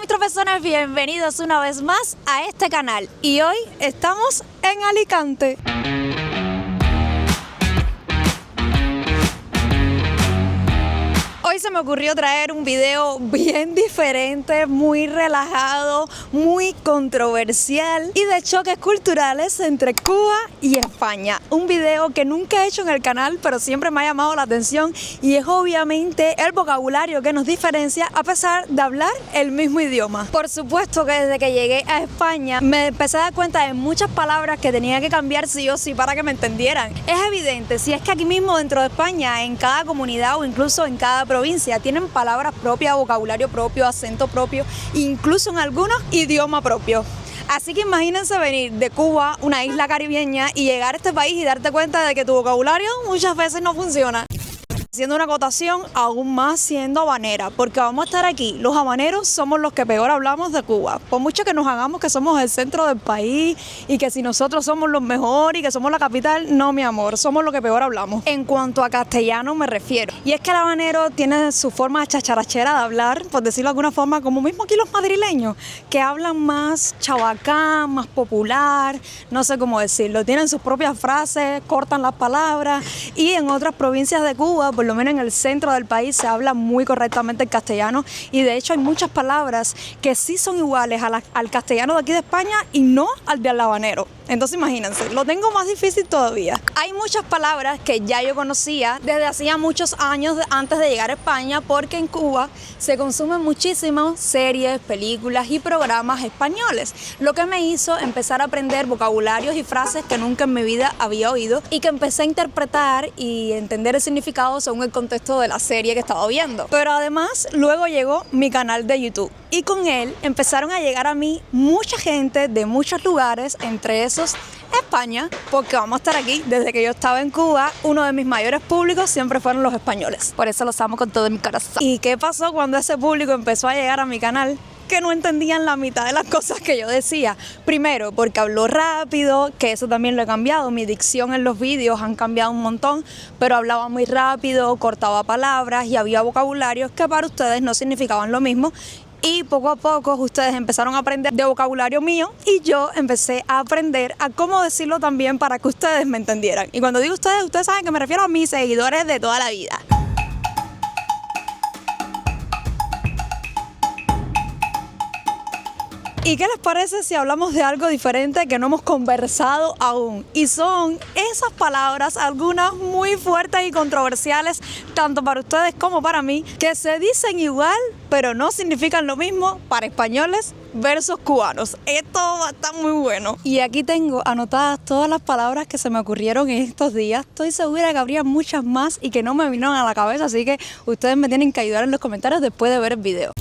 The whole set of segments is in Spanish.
tropezones, bienvenidos una vez más a este canal. Y hoy estamos en Alicante. Hoy se me ocurrió traer un video bien diferente, muy relajado, muy controversial y de choques culturales entre Cuba y España. Un video que nunca he hecho en el canal, pero siempre me ha llamado la atención y es obviamente el vocabulario que nos diferencia a pesar de hablar el mismo idioma. Por supuesto que desde que llegué a España me empecé a dar cuenta de muchas palabras que tenía que cambiar sí o sí para que me entendieran. Es evidente, si es que aquí mismo dentro de España, en cada comunidad o incluso en cada provincia, tienen palabras propias, vocabulario propio, acento propio, incluso en algunos idioma propio. Así que imagínense venir de Cuba, una isla caribeña, y llegar a este país y darte cuenta de que tu vocabulario muchas veces no funciona. Haciendo una acotación aún más siendo habanera, porque vamos a estar aquí, los habaneros somos los que peor hablamos de Cuba, por mucho que nos hagamos que somos el centro del país y que si nosotros somos los mejores y que somos la capital, no mi amor, somos los que peor hablamos. En cuanto a castellano me refiero, y es que el habanero tiene su forma chacharachera de hablar, por decirlo de alguna forma, como mismo aquí los madrileños, que hablan más chabacán, más popular, no sé cómo decirlo, tienen sus propias frases, cortan las palabras, y en otras provincias de Cuba, por lo menos en el centro del país, se habla muy correctamente el castellano y de hecho hay muchas palabras que sí son iguales al castellano de aquí de España y no al de habanero. Entonces imagínense, lo tengo más difícil todavía. Hay muchas palabras que ya yo conocía desde hacía muchos años antes de llegar a España, porque en Cuba se consumen muchísimas series, películas y programas españoles, lo que me hizo empezar a aprender vocabularios y frases que nunca en mi vida había oído y que empecé a interpretar y entender el significado según el contexto de la serie que estaba viendo. Pero además luego llegó mi canal de YouTube y con él empezaron a llegar a mí mucha gente de muchos lugares, entre esos España, porque vamos a estar aquí desde que yo estaba en Cuba. Uno de mis mayores públicos siempre fueron los españoles, por eso los amo con todo mi corazón. ¿Y qué pasó cuando ese público empezó a llegar a mi canal? Que no entendían la mitad de las cosas que yo decía. Primero, porque hablo rápido, que eso también lo he cambiado, mi dicción en los vídeos han cambiado un montón, pero hablaba muy rápido, cortaba palabras y había vocabularios que para ustedes no significaban lo mismo. Y poco a poco ustedes empezaron a aprender de vocabulario mío y yo empecé a aprender a cómo decirlo también para que ustedes me entendieran. Y cuando digo ustedes, ustedes saben que me refiero a mis seguidores de toda la vida. ¿Y qué les parece si hablamos de algo diferente que no hemos conversado aún? Y son esas palabras, algunas muy fuertes y controversiales, tanto para ustedes como para mí, que se dicen igual, pero no significan lo mismo para españoles versus cubanos. Esto va a estar muy bueno. Y aquí tengo anotadas todas las palabras que se me ocurrieron en estos días. Estoy segura que habría muchas más y que no me vinieron a la cabeza, así que ustedes me tienen que ayudar en los comentarios después de ver el video.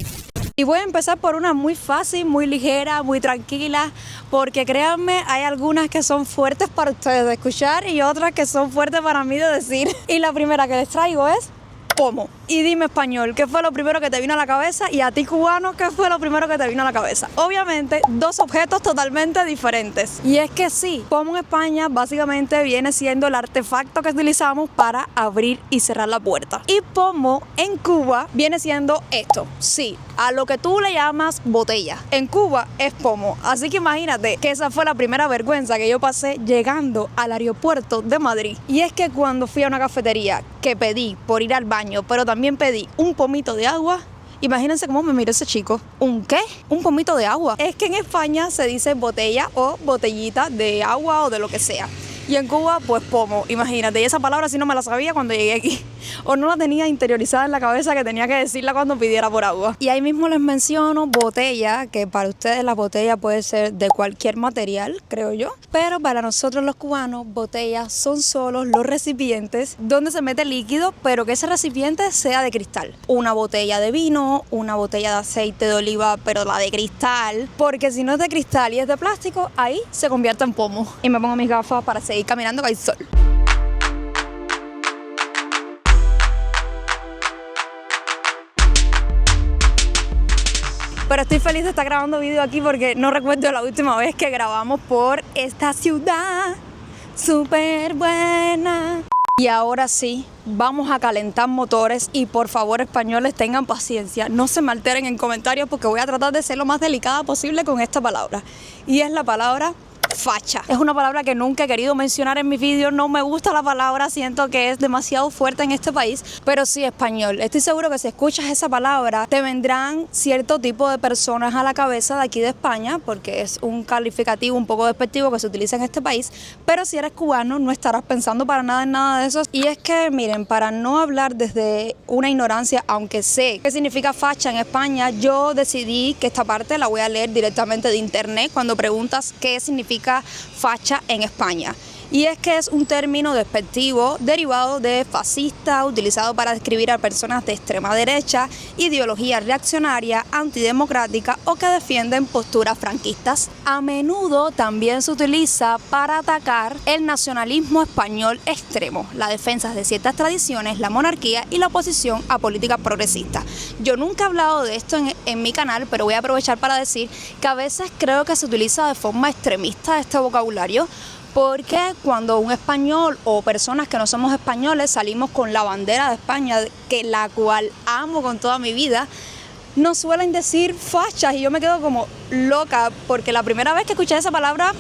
Y voy a empezar por una muy fácil, muy ligera, muy tranquila, porque créanme, hay algunas que son fuertes para ustedes de escuchar y otras que son fuertes para mí de decir. Y la primera que les traigo es pomo. Y dime, español, ¿qué fue lo primero que te vino a la cabeza? Y a ti, cubano, ¿qué fue lo primero que te vino a la cabeza? Obviamente, dos objetos totalmente diferentes. Y es que sí, pomo en España básicamente viene siendo el artefacto que utilizamos para abrir y cerrar la puerta. Y pomo en Cuba viene siendo esto. Sí, a lo que tú le llamas botella. En Cuba es pomo. Así que imagínate que esa fue la primera vergüenza que yo pasé llegando al aeropuerto de Madrid. Y es que cuando fui a una cafetería que pedí por ir al baño, pero también pedí un pomito de agua, imagínense cómo me miró ese chico. ¿Un qué? Un pomito de agua. Es que en España se dice botella o botellita de agua o de lo que sea. Y en Cuba, pues pomo, imagínate. Y esa palabra sí no me la sabía cuando llegué aquí. O no la tenía interiorizada en la cabeza que tenía que decirla cuando pidiera por agua. Y ahí mismo les menciono botella, que para ustedes la botella puede ser de cualquier material, creo yo. Pero para nosotros los cubanos, botellas son solo los recipientes donde se mete líquido, pero que ese recipiente sea de cristal. Una botella de vino, una botella de aceite de oliva, pero la de cristal. Porque si no es de cristal y es de plástico, ahí se convierte en pomo. Y me pongo mis gafas para seguir caminando que hay sol. Pero estoy feliz de estar grabando vídeo aquí porque no recuerdo la última vez que grabamos por esta ciudad súper buena. Y ahora sí, vamos a calentar motores y por favor, españoles, tengan paciencia. No se me alteren en comentarios porque voy a tratar de ser lo más delicada posible con esta palabra. Y es la palabra facha. Es una palabra que nunca he querido mencionar en mis vídeos, no me gusta la palabra, siento que es demasiado fuerte en este país, pero sí, español. Estoy seguro que si escuchas esa palabra te vendrán cierto tipo de personas a la cabeza de aquí de España, porque es un calificativo un poco despectivo que se utiliza en este país, pero si eres cubano no estarás pensando para nada en nada de eso. Y es que, miren, para no hablar desde una ignorancia, aunque sé qué significa facha en España, yo decidí que esta parte la voy a leer directamente de internet cuando preguntas qué significa facha en España. Y es que es un término despectivo derivado de fascista, utilizado para describir a personas de extrema derecha, ideología reaccionaria, antidemocrática o que defienden posturas franquistas. A menudo también se utiliza para atacar el nacionalismo español extremo, la defensa de ciertas tradiciones, la monarquía y la oposición a políticas progresistas. Yo nunca he hablado de esto en mi canal, pero voy a aprovechar para decir que a veces creo que se utiliza de forma extremista este vocabulario, porque cuando un español o personas que no somos españoles salimos con la bandera de España, que la cual amo con toda mi vida, nos suelen decir fachas y yo me quedo como loca porque la primera vez que escuché esa palabra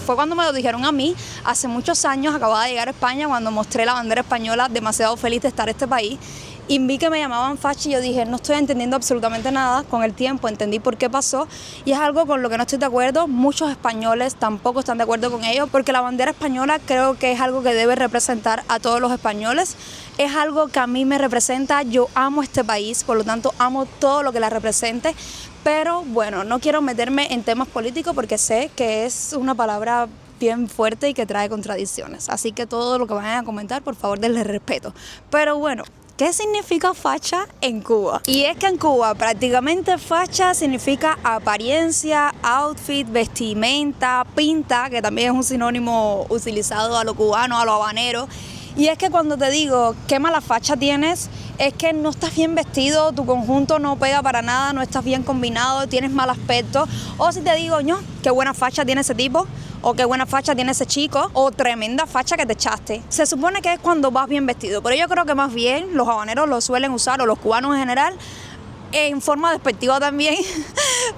fue cuando me lo dijeron a mí hace muchos años. Acababa de llegar a España cuando mostré la bandera española, demasiado feliz de estar en este país. Y vi que me llamaban facha y yo dije, no estoy entendiendo absolutamente nada. Con el tiempo entendí por qué pasó y es algo con lo que no estoy de acuerdo. Muchos españoles tampoco están de acuerdo con ello porque la bandera española creo que es algo que debe representar a todos los españoles. Es algo que a mí me representa, yo amo este país, por lo tanto amo todo lo que la represente. Pero bueno, no quiero meterme en temas políticos porque sé que es una palabra bien fuerte y que trae contradicciones. Así que todo lo que vayan a comentar, por favor, denle respeto. Pero bueno, ¿qué significa facha en Cuba? Y es que en Cuba prácticamente facha significa apariencia, outfit, vestimenta, pinta, que también es un sinónimo utilizado a lo cubano, a lo habanero. Y es que cuando te digo qué mala facha tienes, es que no estás bien vestido, tu conjunto no pega para nada, no estás bien combinado, tienes mal aspecto. O si te digo, ¿no? Qué buena facha tiene ese tipo, o qué buena facha tiene ese chico, o tremenda facha que te echaste. Se supone que es cuando vas bien vestido, pero yo creo que más bien los habaneros lo suelen usar, o los cubanos en general, en forma despectiva también,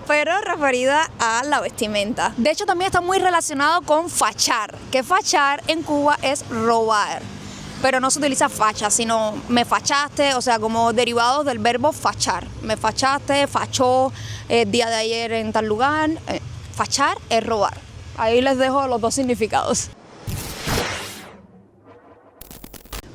pero referida a la vestimenta. De hecho, también está muy relacionado con fachar, que fachar en Cuba es robar. Pero no se utiliza facha, sino me fachaste, o sea, como derivado del verbo fachar. Me fachaste, fachó, día de ayer en tal lugar. Fachar es robar. Ahí les dejo los dos significados.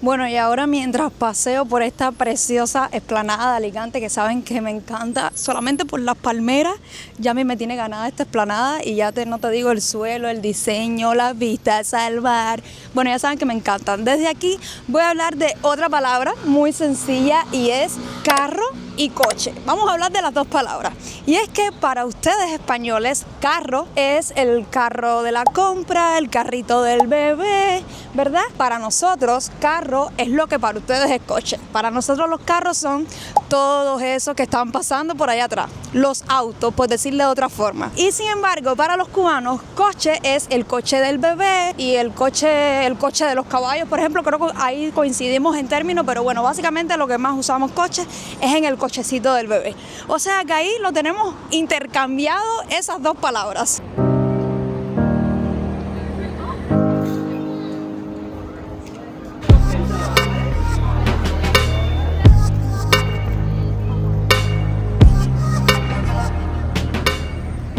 Bueno, y ahora mientras paseo por esta preciosa explanada de Alicante, que saben que me encanta, solamente por las palmeras, ya a mí me tiene ganada esta explanada y ya no te digo el suelo, el diseño, las vistas al mar. Bueno, ya saben que me encantan. Desde aquí voy a hablar de otra palabra muy sencilla y es carro y coche. Vamos a hablar de las dos palabras. Y es que para ustedes españoles, carro es el carro de la compra, el carrito del bebé, ¿verdad? Para nosotros, carro es lo que para ustedes es coche. Para nosotros los carros son todos esos que están pasando por allá atrás. Los autos, por decirle de otra forma. Y sin embargo, para los cubanos, coche es el coche del bebé y el coche de los caballos, por ejemplo. Creo que ahí coincidimos en términos, pero bueno, básicamente lo que más usamos coche es en el cochecito del bebé. O sea que ahí lo tenemos intercambiado esas dos palabras.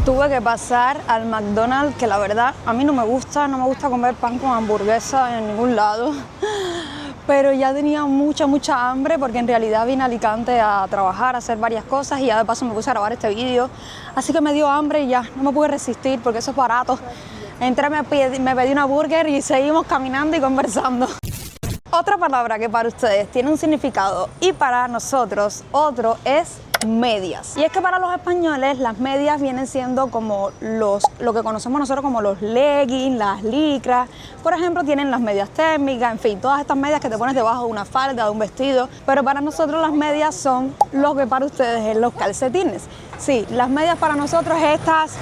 Tuve que pasar al McDonald's, que la verdad a mí no me gusta comer pan con hamburguesa en ningún lado. Pero ya tenía mucha hambre porque en realidad vine a Alicante a trabajar, a hacer varias cosas y ya de paso me puse a grabar este vídeo. Así que me dio hambre y ya no me pude resistir porque eso es barato. Entré, me pedí una burger y seguimos caminando y conversando. Otra palabra que para ustedes tiene un significado y para nosotros otro es medias. Y es que para los españoles las medias vienen siendo como lo que conocemos nosotros como los leggings, las licras. Por ejemplo, tienen las medias térmicas, en fin, todas estas medias que te pones debajo de una falda, de un vestido. Pero para nosotros las medias son lo que para ustedes es los calcetines. Sí, las medias para nosotros es estas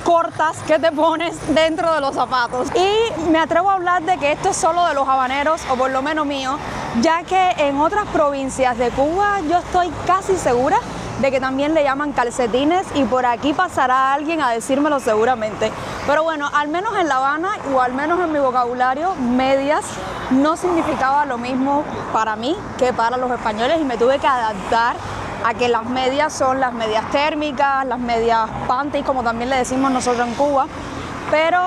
cortas que te pones dentro de los zapatos. Y me atrevo a hablar de que esto es solo de los habaneros, o por lo menos mío, ya que en otras provincias de Cuba yo estoy casi segura de que también le llaman calcetines, y por aquí pasará alguien a decírmelo seguramente. Pero bueno, al menos en La Habana, o al menos en mi vocabulario, medias no significaba lo mismo para mí que para los españoles, y me tuve que adaptar a que las medias son las medias térmicas, las medias panties, como también le decimos nosotros en Cuba. Pero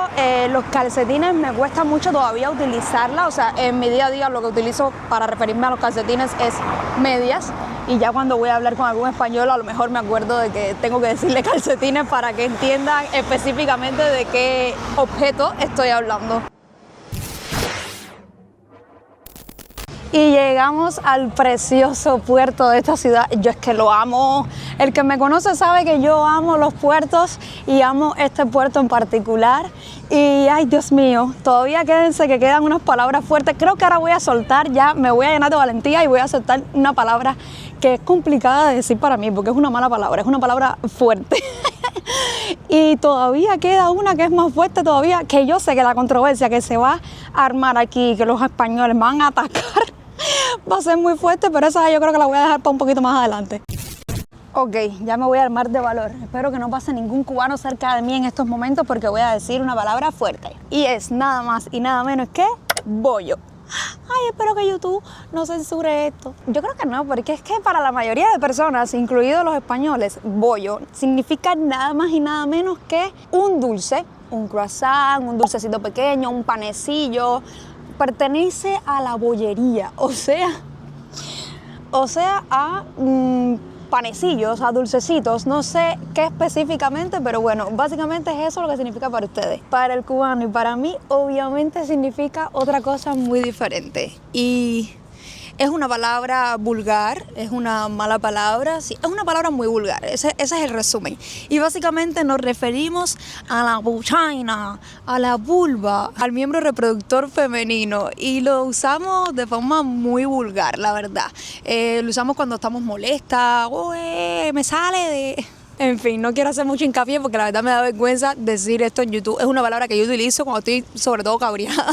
los calcetines me cuesta mucho todavía utilizarla, o sea, en mi día a día lo que utilizo para referirme a los calcetines es medias, y ya cuando voy a hablar con algún español a lo mejor me acuerdo de que tengo que decirle calcetines para que entiendan específicamente de qué objeto estoy hablando. Y llegamos al precioso puerto de esta ciudad. Yo es que lo amo. El que me conoce sabe que yo amo los puertos y amo este puerto en particular. Y ay, Dios mío, todavía quédense que quedan unas palabras fuertes. Creo que ahora voy a soltar, ya me voy a llenar de valentía y voy a soltar una palabra que es complicada de decir para mí, porque es una mala palabra, es una palabra fuerte. Y todavía queda una que es más fuerte todavía, que yo sé que la controversia que se va a armar aquí, que los españoles van a atacar, va a ser muy fuerte, pero esa yo creo que la voy a dejar para un poquito más adelante. Ok, ya me voy a armar de valor. Espero que no pase ningún cubano cerca de mí en estos momentos, porque voy a decir una palabra fuerte. Y es nada más y nada menos que bollo. Ay, espero que YouTube no censure esto. Yo creo que no, porque es que para la mayoría de personas, incluidos los españoles, bollo significa nada más y nada menos que un dulce, un croissant, un dulcecito pequeño, un panecillo. Pertenece a la bollería, o sea a panecillos, a dulcecitos, no sé qué específicamente, pero bueno, básicamente es eso lo que significa para ustedes. Para el cubano y para mí, obviamente significa otra cosa muy diferente. Y es una palabra vulgar, es una mala palabra, sí, es una palabra muy vulgar, ese es el resumen. Y básicamente nos referimos a la vagina, a la vulva, al miembro reproductor femenino, y lo usamos de forma muy vulgar, la verdad. Lo usamos cuando estamos molestas, me sale de... En fin, no quiero hacer mucho hincapié porque la verdad me da vergüenza decir esto en YouTube. Es una palabra que yo utilizo cuando estoy sobre todo cabreada.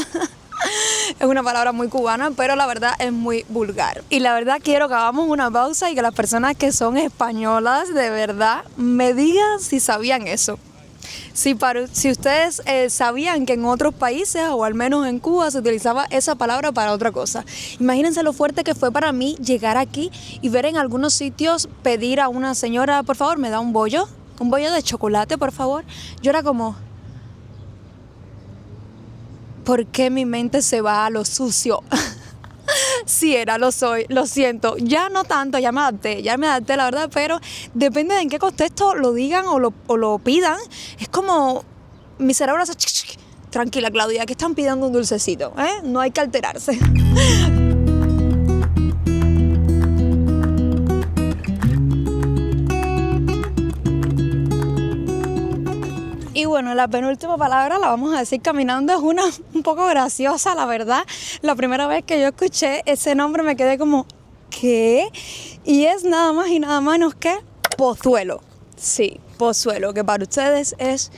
Es una palabra muy cubana, pero la verdad es muy vulgar. Y la verdad quiero que hagamos una pausa y que las personas que son españolas de verdad me digan si sabían eso. Si ustedes sabían que en otros países, o al menos en Cuba, se utilizaba esa palabra para otra cosa. Imagínense lo fuerte que fue para mí llegar aquí y ver en algunos sitios pedir a una señora, por favor, me da un bollo de chocolate, por favor. Yo era como... ¿Por qué mi mente se va a lo sucio? Sí lo soy, lo siento. Ya no tanto, ya me adapté, la verdad, pero depende de en qué contexto lo digan o lo pidan. Es como mi cerebro hace... Tranquila, Claudia, que están pidiendo un dulcecito, ¿eh? No hay que alterarse. Y bueno, la penúltima palabra la vamos a decir caminando, es una un poco graciosa, la verdad. La primera vez que yo escuché ese nombre me quedé como, ¿qué? Y es nada más y nada menos que Pozuelo. Sí, Pozuelo, que para ustedes es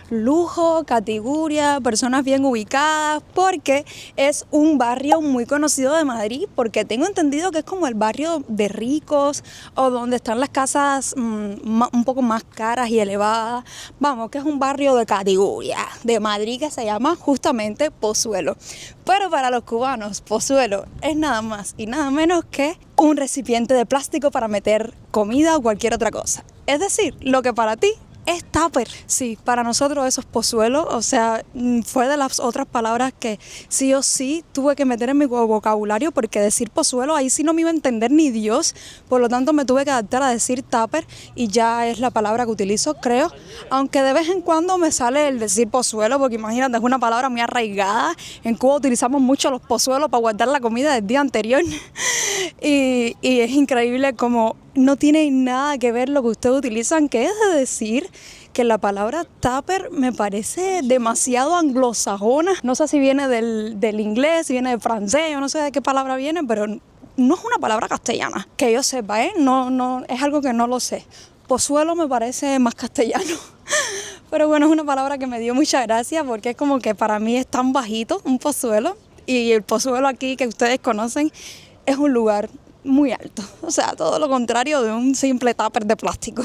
lujo, categoría, personas bien ubicadas, porque es un barrio muy conocido de Madrid, porque tengo entendido que es como el barrio de ricos o donde están las casas un poco más caras y elevadas. Vamos, que es un barrio de categoría de Madrid que se llama justamente Pozuelo. Pero para los cubanos, Pozuelo es nada más y nada menos que un recipiente de plástico para meter comida o cualquier otra cosa. Es decir, lo que para ti es tupper. Sí, para nosotros eso es pozuelo, o sea, fue de las otras palabras que sí o sí tuve que meter en mi vocabulario, porque decir pozuelo ahí sí no me iba a entender ni Dios, por lo tanto me tuve que adaptar a decir tupper y ya es la palabra que utilizo, creo, aunque de vez en cuando me sale el decir pozuelo, porque imagínate, es una palabra muy arraigada. En Cuba utilizamos mucho los pozuelos para guardar la comida del día anterior y es increíble como no tiene nada que ver lo que ustedes utilizan, que es de decir que la palabra tupper me parece demasiado anglosajona. No sé si viene del inglés, si viene del francés, yo no sé de qué palabra viene, pero no es una palabra castellana, que yo sepa, No, es algo que no lo sé. Pozuelo me parece más castellano. Pero bueno, es una palabra que me dio mucha gracia porque es como que para mí es tan bajito, un pozuelo, y el pozuelo aquí que ustedes conocen es un lugar muy alto, o sea, todo lo contrario de un simple tupper de plástico.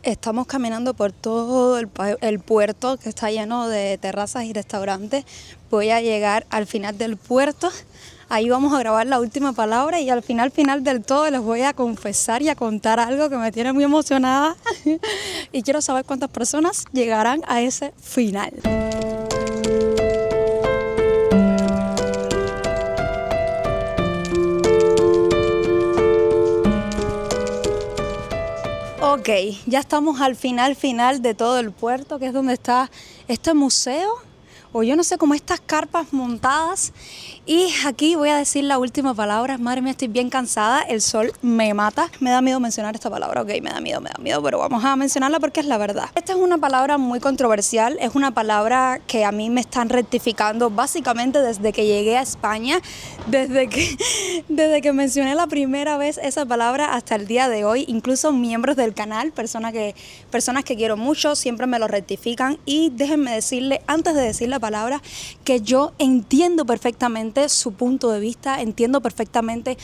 Estamos caminando por todo el puerto que está lleno de terrazas y restaurantes. Voy a llegar al final del puerto. Ahí vamos a grabar la última palabra y al final del todo les voy a confesar y a contar algo que me tiene muy emocionada. Y quiero saber cuántas personas llegarán a ese final. Ok, ya estamos al final de todo el puerto, que es donde está este museo, o yo no sé, como estas carpas montadas. Y aquí voy a decir la última palabra. Madre mía, estoy bien cansada, el sol me mata. Me da miedo mencionar esta palabra, ok, me da miedo, pero vamos a mencionarla porque es la verdad. Esta es una palabra muy controversial, es una palabra que a mí me están rectificando básicamente desde que llegué a España, desde que mencioné la primera vez esa palabra hasta el día de hoy. Incluso miembros del canal, personas que quiero mucho, siempre me lo rectifican. Y déjenme decirle, antes de decir la palabra, que yo entiendo perfectamente su punto de vista, entiendo perfectamente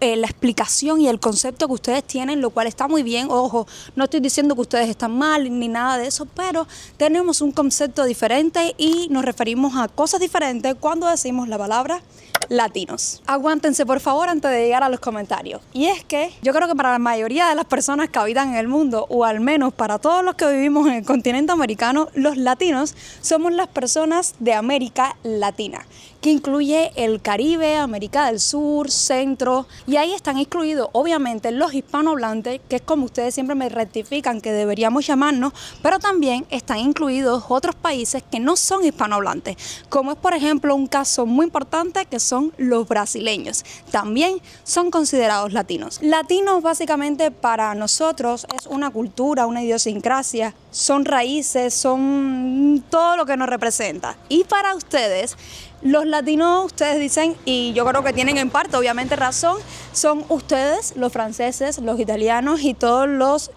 la explicación y el concepto que ustedes tienen, lo cual está muy bien. Ojo, no estoy diciendo que ustedes están mal ni nada de eso, pero tenemos un concepto diferente y nos referimos a cosas diferentes cuando decimos la palabra latinos. Aguántense por favor antes de llegar a los comentarios. Y es que yo creo que para la mayoría de las personas que habitan en el mundo, o al menos para todos los que vivimos en el continente americano, los latinos somos las personas de América Latina, que incluye el Caribe, América del Sur, Centro, y ahí están incluidos obviamente los hispanohablantes, que es como ustedes siempre me rectifican que deberíamos llamarnos, pero también están incluidos otros países que no son hispanohablantes, como es por ejemplo un caso muy importante que son los brasileños, también son considerados latinos. Latinos básicamente para nosotros es una cultura, una idiosincrasia, son raíces, son todo lo que nos representa. Y para ustedes, los latinos, ustedes dicen, y yo creo que tienen en parte obviamente razón, son ustedes, los franceses, los italianos y todos los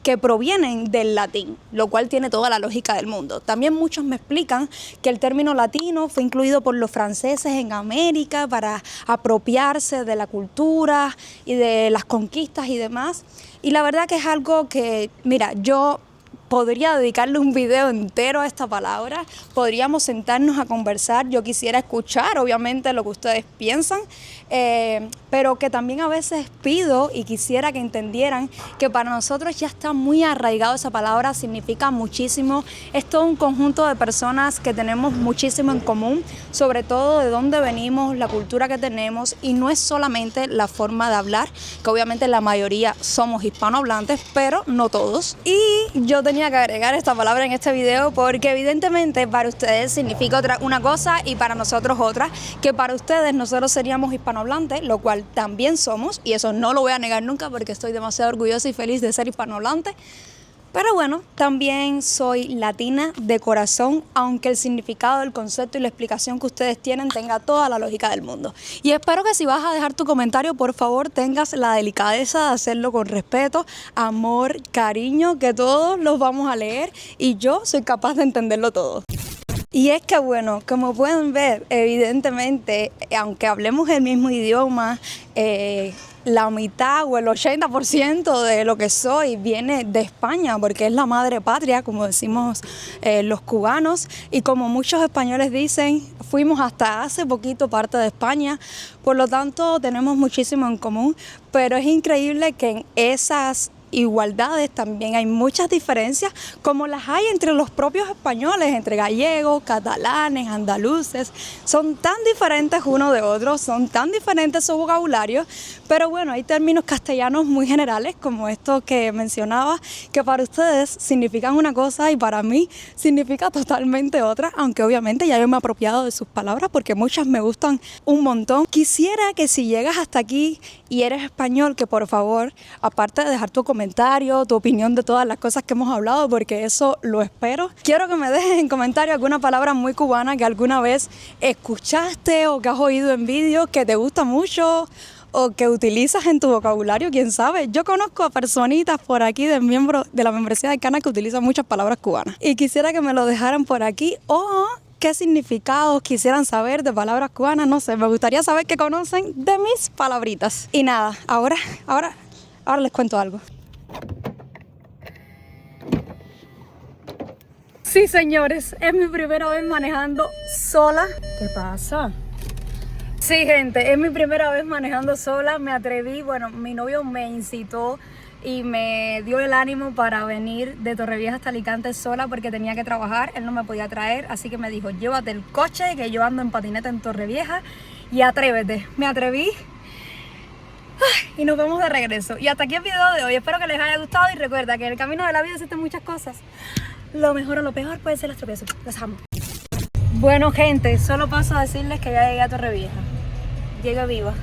que provienen del latín, lo cual tiene toda la lógica del mundo. También muchos me explican que el término latino fue incluido por los franceses en América para apropiarse de la cultura y de las conquistas y demás. Y la verdad que es algo que, mira, yo podría dedicarle un video entero a esta palabra, podríamos sentarnos a conversar, yo quisiera escuchar obviamente lo que ustedes piensan, pero que también a veces pido y quisiera que entendieran que para nosotros ya está muy arraigado esa palabra, significa muchísimo, es todo un conjunto de personas que tenemos muchísimo en común, sobre todo de dónde venimos, la cultura que tenemos, y no es solamente la forma de hablar, que obviamente la mayoría somos hispanohablantes, pero no todos. Y yo tenía que agregar esta palabra en este video porque evidentemente para ustedes significa una cosa y para nosotros otra, que para ustedes nosotros seríamos hispanohablantes, lo cual también somos, y eso no lo voy a negar nunca porque estoy demasiado orgullosa y feliz de ser hispanohablante. Pero bueno, también soy latina de corazón, aunque el significado, el concepto y la explicación que ustedes tienen tenga toda la lógica del mundo. Y espero que si vas a dejar tu comentario, por favor tengas la delicadeza de hacerlo con respeto, amor, cariño, que todos los vamos a leer y yo soy capaz de entenderlo todo. Y es que bueno, como pueden ver, evidentemente, aunque hablemos el mismo idioma, la mitad o el 80% de lo que soy viene de España, porque es la madre patria, como decimos los cubanos, y como muchos españoles dicen, fuimos hasta hace poquito parte de España, por lo tanto tenemos muchísimo en común, pero es increíble que en esas igualdades también hay muchas diferencias, como las hay entre los propios españoles, entre gallegos, catalanes, andaluces. Son tan diferentes uno de otros, son tan diferentes su vocabulario, pero bueno, hay términos castellanos muy generales como estos que mencionaba, que para ustedes significan una cosa y para mí significa totalmente otra, aunque obviamente ya yo me he apropiado de sus palabras porque muchas me gustan un montón. Quisiera que si llegas hasta aquí y eres español, que por favor, aparte de dejar tu comentario, tu opinión de todas las cosas que hemos hablado, porque eso lo espero, quiero que me dejes en comentario alguna palabra muy cubana que alguna vez escuchaste o que has oído en vídeos que te gusta mucho, o que utilizas en tu vocabulario, quién sabe. Yo conozco a personitas por aquí de miembros de la membresía del canal que utilizan muchas palabras cubanas y quisiera que me lo dejaran por aquí o qué significados quisieran saber de palabras cubanas, no sé, me gustaría saber qué conocen de mis palabritas. Y nada, ahora les cuento algo. Sí, señores, es mi primera vez manejando sola. ¿Qué pasa? Sí, gente, es mi primera vez manejando sola. Me atreví, bueno, mi novio me incitó y me dio el ánimo para venir de Torrevieja hasta Alicante sola porque tenía que trabajar, él no me podía traer, así que me dijo, llévate el coche que yo ando en patineta en Torrevieja y atrévete. Me atreví y nos vemos de regreso. Y hasta aquí el video de hoy, espero que les haya gustado y recuerda que en el camino de la vida existen muchas cosas. Lo mejor o lo peor pueden ser los tropiezos. Los amo. Bueno, gente, solo paso a decirles que ya llegué a Torrevieja. Llegué viva.